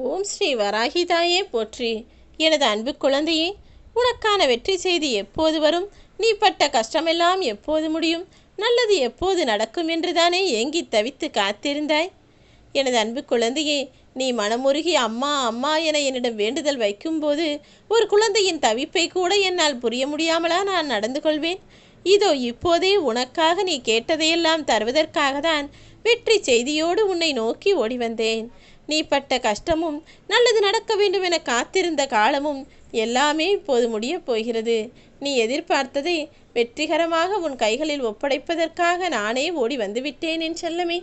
ஓம் ஸ்ரீ வராகிதாயே போற்றி. எனது அன்பு குழந்தையே, உனக்கான வெற்றி செய்தி எப்போது வரும்? நீ பட்ட கஷ்டமெல்லாம் எப்போது முடியும்? நல்லது எப்போது நடக்கும் என்றுதானே ஏங்கி தவித்து காத்திருந்தாய்? எனது அன்பு குழந்தையே, நீ மனமுருகி அம்மா அம்மா என என்னிடம் வேண்டுதல் வைக்கும்போது ஒரு குழந்தையின் தவிப்பை கூட என்னால் புரிய முடியாமலா நான் நடந்து கொள்வேன்? இதோ இப்போதே உனக்காக நீ கேட்டதையெல்லாம் தருவதற்காக தான் வெற்றி செய்தியோடு உன்னை நோக்கி ஓடி வந்தேன். நீ பட்ட கஷ்டமும் நல்லது நடக்க வேண்டும் என காத்திருந்த காலமும் எல்லாமே இப்போது முடியப் போகிறது. நீ எதிர்பார்த்ததை வெற்றிகரமாக உன் கைகளில் ஒப்படைப்பதற்காக நானே ஓடி வந்துவிட்டேன் என் செல்லமே.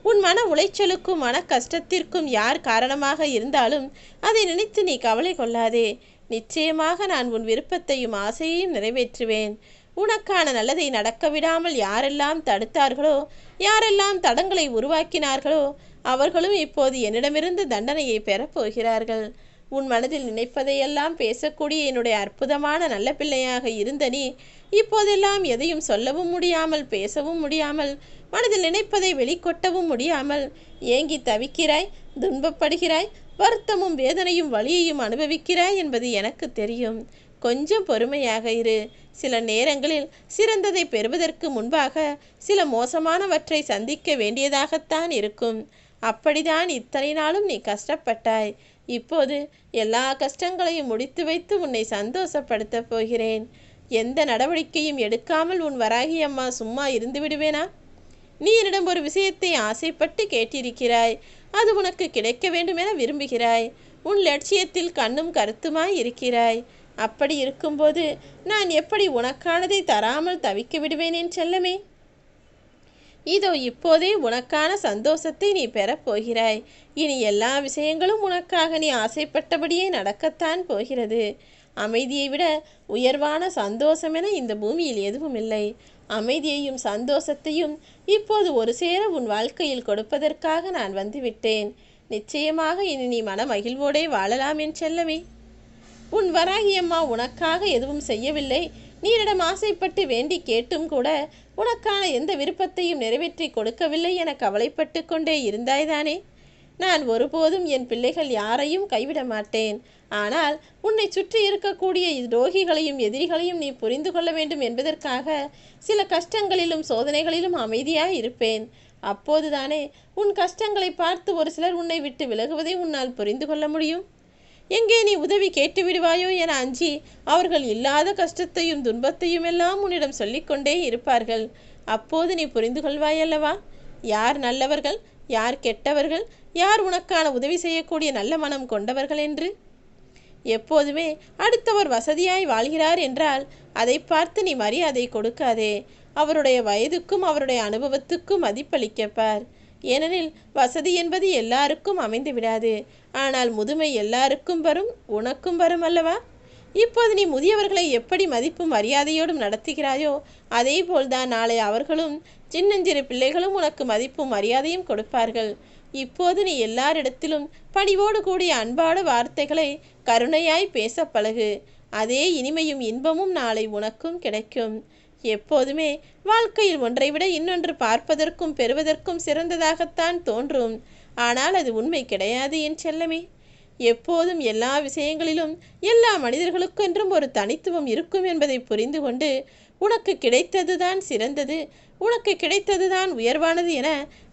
உன் மன உளைச்சலுக்கும் மன கஷ்டத்திற்கும் யார் காரணமாக இருந்தாலும் அதை நினைத்து நீ கவலை கொள்ளாதே. நிச்சயமாக நான் உன் விருப்பத்தையும் ஆசையையும் நிறைவேற்றுவேன். உனக்கான நல்லதை நடக்க விடாமல் யாரெல்லாம் தடுத்தார்களோ, யாரெல்லாம் தடங்களை உருவாக்கினார்களோ அவர்களும் இப்போது என்னிடமிருந்து தண்டனையை பெறப்போகிறார்கள். உன் மனதில் நினைப்பதையெல்லாம் பேசக்கூடிய என்னுடைய அற்புதமான நல்ல பிள்ளையாக இருந்த நீ இப்போதெல்லாம் எதையும் சொல்லவும் முடியாமல், பேசவும் முடியாமல், மனதில் நினைப்பதை வெளிக்கொட்டவும் முடியாமல் ஏங்கி தவிக்கிறாய், துன்பப்படுகிறாய், வருத்தமும் வேதனையும் வலியையும் அனுபவிக்கிறாய் என்பது எனக்கு தெரியும். கொஞ்சம் பொறுமையாக இரு. சில நேரங்களில் சிறந்ததை பெறுவதற்கு முன்பாக சில மோசமானவற்றை சந்திக்க வேண்டியதாகத்தான் இருக்கும். அப்படிதான் இத்தனை நாளும் நீ கஷ்டப்பட்டாய். இப்போது எல்லா கஷ்டங்களையும் முடித்து வைத்து உன்னை சந்தோஷப்படுத்த போகிறேன். எந்த நடவடிக்கையும் எடுக்காமல் உன் வராகி அம்மா சும்மா இருந்து விடுவேனா? நீ என்னிடம் ஒரு விஷயத்தை ஆசைப்பட்டு கேட்டிருக்கிறாய். அது உனக்கு கிடைக்க வேண்டும் என விரும்புகிறாய். உன் லட்சியத்தில் கண்ணும் கருத்துமாய் இருக்கிறாய். அப்படி இருக்கும்போது நான் எப்படி உனக்கானதை தராமல் தவிக்க விடுவேன் என் செல்லமே? இதோ இப்போதே உனக்கான சந்தோஷத்தை நீ பெறப்போகிறாய். இனி எல்லா விஷயங்களும் உனக்காக நீ ஆசைப்பட்டபடியே நடக்கத்தான் போகிறது. அமைதியை விட உயர்வான சந்தோஷம் என இந்த பூமியில் எதுவும் இல்லை. அமைதியையும் சந்தோஷத்தையும் இப்போது ஒரு சேர உன் வாழ்க்கையில் கொடுப்பதற்காக நான் வந்துவிட்டேன். நிச்சயமாக இனி நீ மன மகிழ்வோடே வாழலாம் என் செல்லமே. உன் வராகி அம்மா உனக்காக எதுவும் செய்யவில்லை. நீ என்னிடம் ஆசைப்பட்டு வேண்டி கேட்டும் கூட உனக்கான எந்த விருப்பத்தையும் நிறைவேற்றி கொடுக்கவில்லை என கவலைப்பட்டு கொண்டே இருந்தாய்தானே? நான் ஒருபோதும் என் பிள்ளைகள் யாரையும் கைவிட மாட்டேன். ஆனால் உன்னை சுற்றி இருக்கக்கூடிய துரோகிகளையும் எதிரிகளையும் நீ புரிந்து கொள்ள வேண்டும் என்பதற்காக சில கஷ்டங்களிலும் சோதனைகளிலும் அமைதியாய் இருப்பேன். அப்போதுதானே உன் கஷ்டங்களை பார்த்து ஒரு சிலர் உன்னை விட்டு விலகுவதை உன்னால் புரிந்து கொள்ள முடியும். எங்கே நீ உதவி கேட்டு விடுவாயோ என அஞ்சி அவர்கள் இல்லாத கஷ்டத்தையும் துன்பத்தையும் எல்லாம் உன்னிடம் சொல்லிக்கொண்டே இருப்பார்கள். அப்போது நீ புரிந்து கொள்வாயல்லவா? யார் நல்லவர்கள், யார் கெட்டவர்கள், யார் உனக்கான உதவி செய்யக்கூடிய நல்ல மனம் கொண்டவர்கள் என்று. எப்போதுமே அடுத்தவர் வசதியாய் வாழ்கிறார் என்றால் அதை பார்த்து நீ மரியாதை கொடுக்காதே. அவருடைய வயதுக்கும் அவருடைய அனுபவத்துக்கும் மதிப்பளிக்கப்பார். ஏனெனில் வசதி என்பது எல்லாருக்கும் அமைந்து விடாது. ஆனால் முதுமை எல்லாருக்கும் வரும், உனக்கும் வரும் அல்லவா? இப்போது நீ முதியவர்களை எப்படி மதிப்பும் மரியாதையோடும் நடத்துகிறாயோ அதே போல்தான் நாளை அவர்களும் சின்னஞ்சிறு பிள்ளைகளும் உனக்கு மதிப்பும் மரியாதையும் கொடுப்பார்கள். இப்போது நீ எல்லாரிடத்திலும் பணிவோடு கூடிய அன்பான வார்த்தைகளை கருணையாய் பேச பழகு. அதே இனிமையும் இன்பமும் நாளை உனக்கும் கிடைக்கும். எப்போதுமே வாழ்க்கையில் ஒன்றை விட இன்னொன்று பார்ப்பதற்கும் பெறுவதற்கும் சிறந்ததாகத்தான் தோன்றும். ஆனால் அது உண்மை கிடையாது என் செல்லமே. எப்போதும் எல்லா விஷயங்களிலும் எல்லா மனிதர்களுக்கென்றும் ஒரு தனித்துவம் இருக்கும் என்பதை புரிந்து கொண்டு உனக்கு கிடைத்ததுதான் சிறந்தது, உனக்கு கிடைத்ததுதான் உயர்வானது என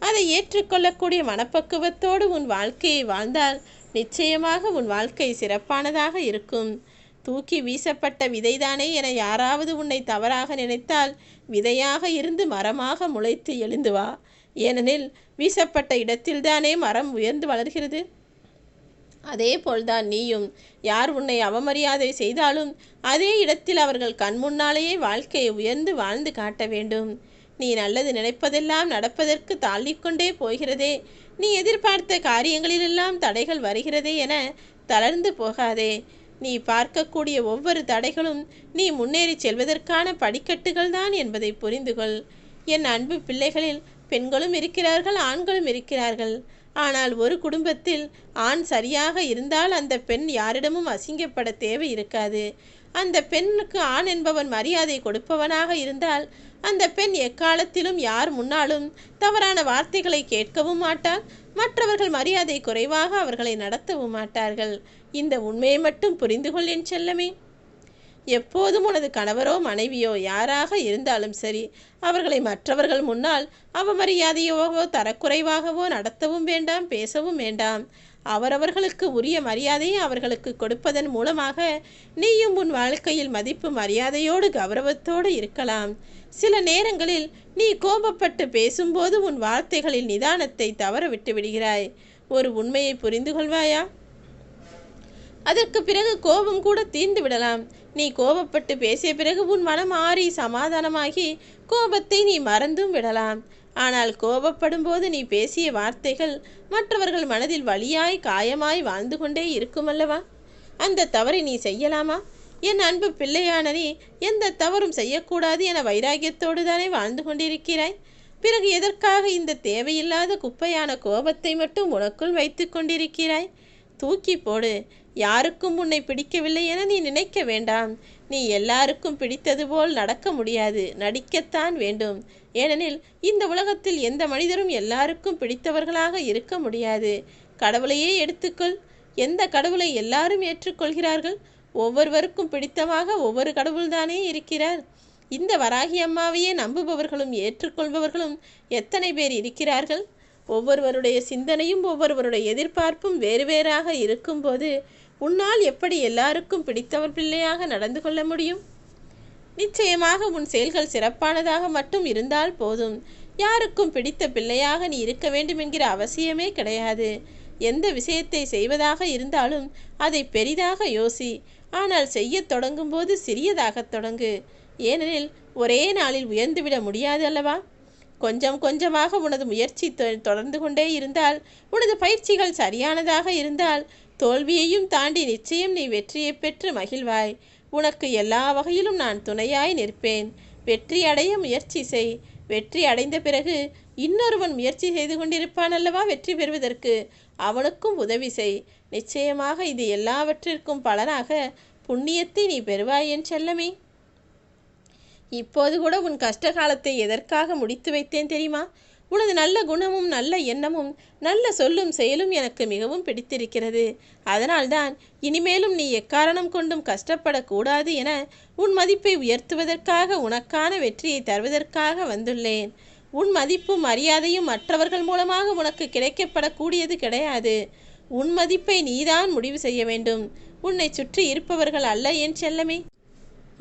அதை ஏற்றுக்கொள்ளக்கூடிய மனப்பக்குவத்தோடு உன் வாழ்க்கையை வாழ்ந்தால் நிச்சயமாக உன் வாழ்க்கை சிறப்பானதாக இருக்கும். தூக்கி வீசப்பட்ட விதைதானே என யாராவது உன்னை தவறாக நினைத்தால் விதையாக இருந்து மரமாக முளைத்து எழுந்து வா. ஏனெனில் வீசப்பட்ட இடத்தில்தானே மரம் உயர்ந்து வளர்கிறது. அதே போல்தான் நீயும். யார் உன்னை அவமரியாதை செய்தாலும் அதே இடத்தில் அவர்கள் கண் முன்னாலேயே வாழ்க்கையை உயர்ந்து வாழ்ந்து காட்ட வேண்டும். நீ நல்லது நினைப்பதெல்லாம் நடப்பதற்கு தாழ்த்திக்கொண்டே போகிறதே, நீ எதிர்பார்த்த காரியங்களிலெல்லாம் தடைகள் வருகிறதே என தளர்ந்து போகாதே. நீ பார்க்கக்கூடிய ஒவ்வொரு தடைகளும் நீ முன்னேறி செல்வதற்கான படிக்கட்டுகள் தான் என்பதை புரிந்து கொள். என் அன்பு பிள்ளைகளில் பெண்களும் இருக்கிறார்கள், ஆண்களும் இருக்கிறார்கள். ஆனால் ஒரு குடும்பத்தில் ஆண் சரியாக இருந்தால் அந்த பெண் யாரிடமும் அசிங்கப்பட தேவை இருக்காது. அந்த பெண்ணுக்கு ஆண் என்பவன் மரியாதை கொடுப்பவனாக இருந்தால் அந்த பெண் எக்காலத்திலும் யார் முன்னாலும் தவறான வார்த்தைகளை கேட்கவும் மாட்டாள், மற்றவர்கள் மரியாதை குறைவாக அவர்களை நடத்தவும் மாட்டார்கள். இந்த உண்மையை மட்டும் புரிந்து கொள் என் செல்லமே. எப்போதும் உனது கணவரோ மனைவியோ யாராக இருந்தாலும் சரி, அவர்களை மற்றவர்கள் முன்னால் அவமரியாதையோவோ தரக்குறைவாகவோ நடத்தவும் வேண்டாம், பேசவும் வேண்டாம். அவரவர்களுக்கு உரிய மரியாதையை அவர்களுக்கு கொடுப்பதன் மூலமாக நீயும் உன் வாழ்க்கையில் மதிப்பு மரியாதையோடு கௌரவத்தோடு இருக்கலாம். சில நேரங்களில் நீ கோபப்பட்டு பேசும்போது உன் வார்த்தைகளில் நிதானத்தை தவற விட்டு விடுகிறாய். ஒரு உண்மையை புரிந்து கொள்வாயா? அதற்கு பிறகு கோபம் கூட தீர்ந்து விடலாம். நீ கோபப்பட்டு பேசிய பிறகு உன் மனம் ஆறி சமாதானமாகி கோபத்தை நீ மறந்தும் விடலாம். ஆனால் கோபப்படும் போது நீ பேசிய வார்த்தைகள் மற்றவர்கள் மனதில் வலியாய் காயமாய் வாழ்ந்து கொண்டே இருக்குமல்லவா? அந்த தவறை நீ செய்யலாமா? என் அன்பு பிள்ளையான நீ எந்த தவறும் செய்யக்கூடாது என வைராகியத்தோடு தானே வாழ்ந்து கொண்டிருக்கிறாய். பிறகு எதற்காக இந்த தேவையில்லாத குப்பையான கோபத்தை மட்டும் உனக்குள் வைத்து கொண்டிருக்கிறாய்? தூக்கி போடு. யாருக்கும் உன்னை பிடிக்கவில்லை என நீ நினைக்க வேண்டாம். நீ எல்லாருக்கும் பிடித்தது போல் நடக்க முடியாது, நடிக்கத்தான் வேண்டும். ஏனெனில் இந்த உலகத்தில் எந்த மனிதரும் எல்லாருக்கும் பிடித்தவர்களாக இருக்க முடியாது. கடவுளையே எடுத்துக்கொள். எந்த கடவுளை எல்லாரும் ஏற்றுக்கொள்கிறார்கள்? ஒவ்வொருவருக்கும் பிடித்தமாக ஒவ்வொரு கடவுள்தானே இருக்கிறார். இந்த வராகி அம்மாவையே நம்புபவர்களும் ஏற்றுக்கொள்பவர்களும் எத்தனை பேர் இருக்கிறார்கள்? ஒவ்வொருவருடைய சிந்தனையும் ஒவ்வொருவருடைய எதிர்பார்ப்பும் வேறு வேறாக இருக்கும்போது உன்னால் எப்படி எல்லாருக்கும் பிடித்தவர் பிள்ளையாக நடந்து கொள்ள முடியும்? நிச்சயமாக உன் செயல்கள் சிறப்பானதாக மட்டும் இருந்தால் போதும். யாருக்கும் பிடித்த பிள்ளையாக நீ இருக்க வேண்டும் என்கிற அவசியமே கிடையாது. எந்த விஷயத்தை செய்வதாக இருந்தாலும் அதை பெரிதாக யோசி. ஆனால் செய்ய தொடங்கும் போது சிறியதாக தொடங்கு. ஏனெனில் ஒரே நாளில் உயர்ந்துவிட முடியாது அல்லவா? கொஞ்சம் கொஞ்சமாக உனது முயற்சி தொடர்ந்து கொண்டே இருந்தால், உனது பயிற்சிகள் சரியானதாக இருந்தால், தோல்வியையும் தாண்டி நிச்சயம் நீ வெற்றியை பெற்று மகிழ்வாய். உனக்கு எல்லா வகையிலும் நான் துணையாய் நிற்பேன். வெற்றி அடைய முயற்சி செய். வெற்றி அடைந்த பிறகு இன்னொருவன் முயற்சி செய்து கொண்டிருப்பான் அல்லவா வெற்றி பெறுவதற்கு? அவனுக்கும் உதவி செய். நிச்சயமாக இது எல்லாவற்றிற்கும் பலனாக புண்ணியத்தை நீ பெறுவாய் என் செல்லமே. இப்போது கூட உன் கஷ்ட காலத்தை எதற்காக முடித்து வைத்தேன் தெரியுமா? உனது நல்ல குணமும் நல்ல எண்ணமும் நல்ல சொல்லும் செயலும் எனக்கு மிகவும் பிடித்திருக்கிறது. அதனால்தான் இனிமேலும் நீ எக்காரணம் கொண்டும் கஷ்டப்படக்கூடாது என உன் மதிப்பை உயர்த்துவதற்காக, உனக்கான வெற்றியை தருவதற்காக வந்துள்ளேன். உன் மதிப்பும் மரியாதையும் மற்றவர்கள் மூலமாக உனக்கு கிடைக்கப்படக்கூடியது கிடையாது. உன் மதிப்பை நீதான் முடிவு செய்ய வேண்டும், உன்னை சுற்றி இருப்பவர்கள் அல்ல என் செல்லமே.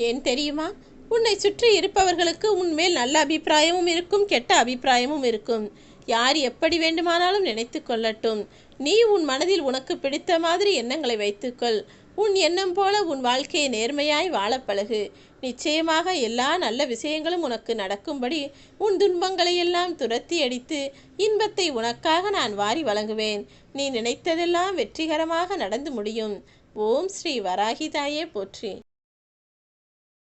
ஏன் தெரியுமா? உன்னை சுற்றி இருப்பவர்களுக்கு உன்மேல் நல்ல அபிப்பிராயமும் இருக்கும், கெட்ட அபிப்பிராயமும் இருக்கும். யார் எப்படி வேண்டுமானாலும் நினைத்து கொள்ளட்டும். நீ உன் மனதில் உனக்கு பிடித்த மாதிரி எண்ணங்களை வைத்துக்கொள். உன் எண்ணம் போல உன் வாழ்க்கையை நேர்மையாய் வாழ பழகு. நிச்சயமாக எல்லா நல்ல விஷயங்களும் உனக்கு நடக்கும்படி உன் துன்பங்களை எல்லாம் துரத்தி அடித்து இன்பத்தை உனக்காக நான் வாரி வழங்குவேன். நீ நினைத்ததெல்லாம் வெற்றிகரமாக நடந்து முடியும். ஓம் ஸ்ரீ வராகி தாயே போற்றி.